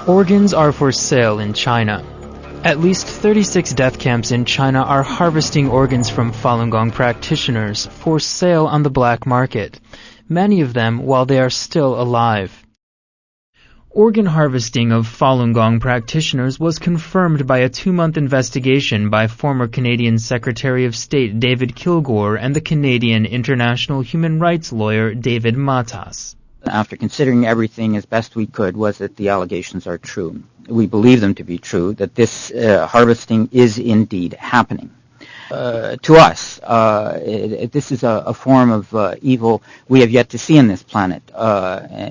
Organs are for sale in China. At least 36 death camps in China are harvesting organs from Falun Gong practitioners for sale on the black market, many of them while they are still alive. Organ harvesting of Falun Gong practitioners was confirmed by a 2-month investigation by former Canadian Secretary of State David Kilgour and the Canadian international human rights lawyer David Matas. After considering everything as best we could, was that the allegations are true. We believe them to be true, that this harvesting is indeed happening. To us, this is a form of evil we have yet to see on this planet.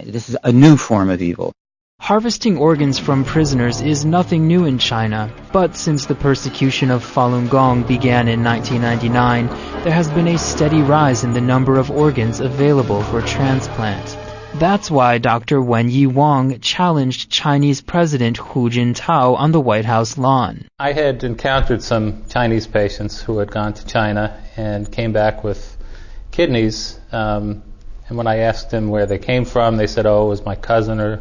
This is a new form of evil. Harvesting organs from prisoners is nothing new in China, but since the persecution of Falun Gong began in 1999, there has been a steady rise in the number of organs available for transplant. That's why Dr. Wenyi Wang challenged Chinese President Hu Jintao on the White House lawn. I had encountered some Chinese patients who had gone to China and came back with kidneys, and when I asked them where they came from, they said, oh, it was my cousin or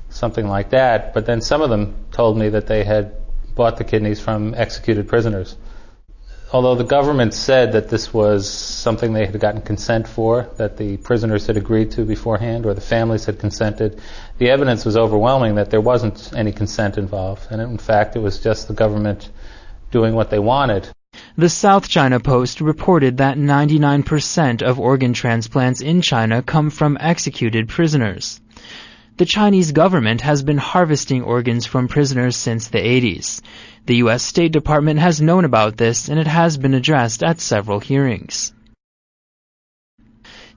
something like that, but then some of them told me that they had bought the kidneys from executed prisoners. Although the government said that this was something they had gotten consent for, that the prisoners had agreed to beforehand, or the families had consented, the evidence was overwhelming that there wasn't any consent involved, and in fact it was just the government doing what they wanted. The South China Post reported that 99% of organ transplants in China come from executed prisoners. The Chinese government has been harvesting organs from prisoners since the 80s. The U.S. State Department has known about this, and it has been addressed at several hearings.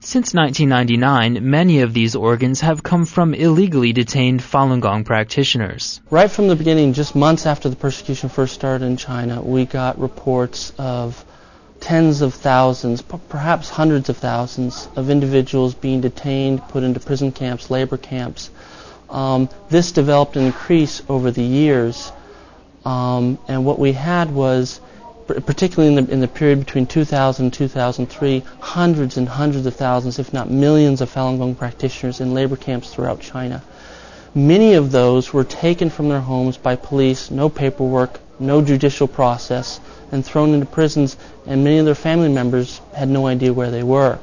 Since 1999, many of these organs have come from illegally detained Falun Gong practitioners. Right from the beginning, just months after the persecution first started in China, we got reports of tens of thousands, perhaps hundreds of thousands of individuals being detained, put into prison camps, labor camps. This developed an increase over the years, and what we had was, particularly in the period between 2000 and 2003, hundreds and hundreds of thousands, if not millions, of Falun Gong practitioners in labor camps throughout China. Many of those were taken from their homes by police, no paperwork, no judicial process, and thrown into prisons, and many of their family members had no idea where they were.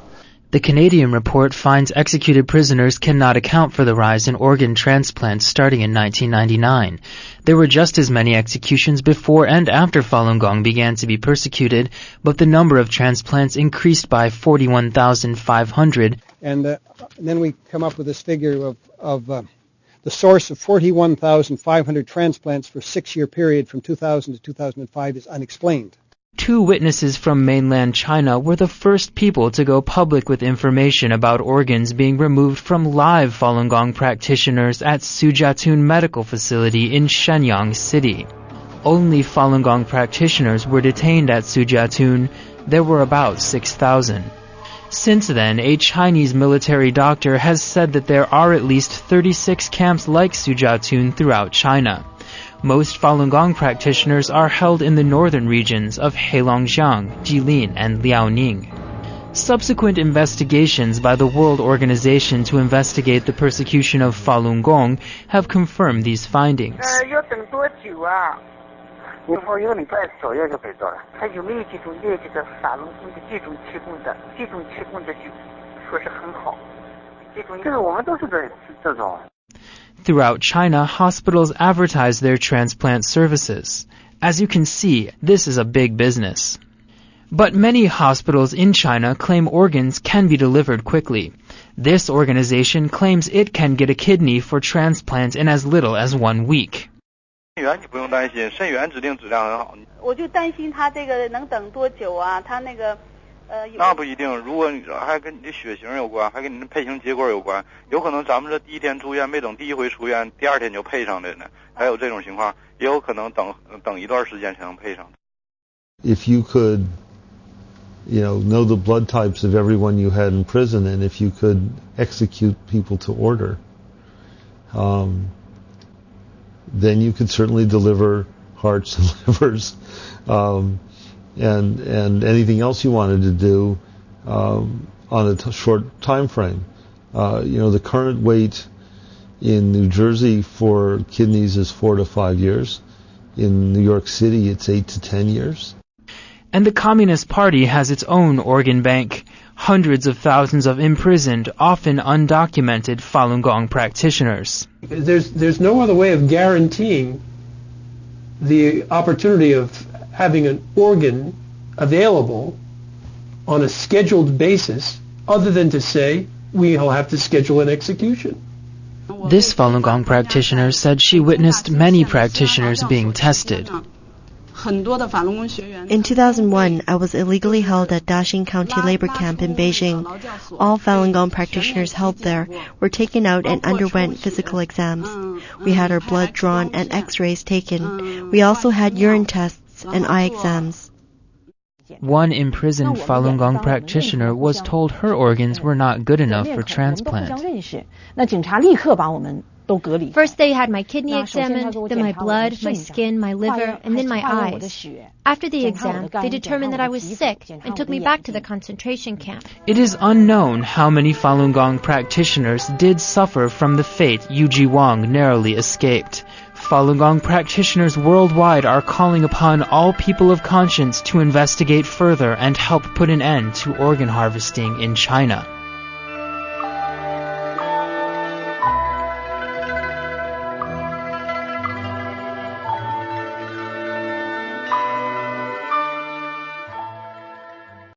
The Canadian report finds executed prisoners cannot account for the rise in organ transplants starting in 1999. There were just as many executions before and after Falun Gong began to be persecuted, but the number of transplants increased by 41,500. And then we come up with this figure of the source of 41,500 transplants for a 6-year period from 2000 to 2005 is unexplained. 2 witnesses from mainland China were the first people to go public with information about organs being removed from live Falun Gong practitioners at Sujiatun Medical Facility in Shenyang City. Only Falun Gong practitioners were detained at Sujiatun. There were about 6,000. Since then, a Chinese military doctor has said that there are at least 36 camps like Sujiatun throughout China. Most Falun Gong practitioners are held in the northern regions of Heilongjiang, Jilin, and Liaoning. Subsequent investigations by the World Organization to investigate the persecution of Falun Gong have confirmed these findings. Throughout China, hospitals advertise their transplant services. As you can see, this is a big business. But many hospitals in China claim organs can be delivered quickly. This organization claims it can get a kidney for transplant in as little as 1 week. 那不一定，如果还跟你的血型有关，还跟你的配型结果有关，有可能咱们这第一天出院，没等第一回出院，第2天就配上的呢，还有这种情况，也有可能等一段时间才能配上。If you could, know the blood types of everyone you had in prison, and if you could execute people to order, then you could certainly deliver hearts and livers. And anything else you wanted to do on a short time frame. The current wait In New Jersey, for kidneys is 4 to 5 years. In New York City, it's 8 to 10 years. And the Communist Party has its own organ bank. Hundreds of thousands of imprisoned, often undocumented Falun Gong practitioners. There's no other way of guaranteeing the opportunity of having an organ available on a scheduled basis other than to say we'll have to schedule an execution. This Falun Gong practitioner said she witnessed many practitioners being tested. In 2001, I was illegally held at Daxing County Labor Camp in Beijing. All Falun Gong practitioners held there were taken out and underwent physical exams. We had our blood drawn and x-rays taken. We also had urine tests and eye exams. One imprisoned Falun Gong practitioner was told her organs were not good enough for transplant. First they had my kidney examined, then my blood, my skin, my liver, and then my eyes. After the exam, they determined that I was sick and took me back to the concentration camp. It is unknown how many Falun Gong practitioners did suffer from the fate Yu Ji Wang narrowly escaped. Falun Gong practitioners worldwide are calling upon all people of conscience to investigate further and help put an end to organ harvesting in China.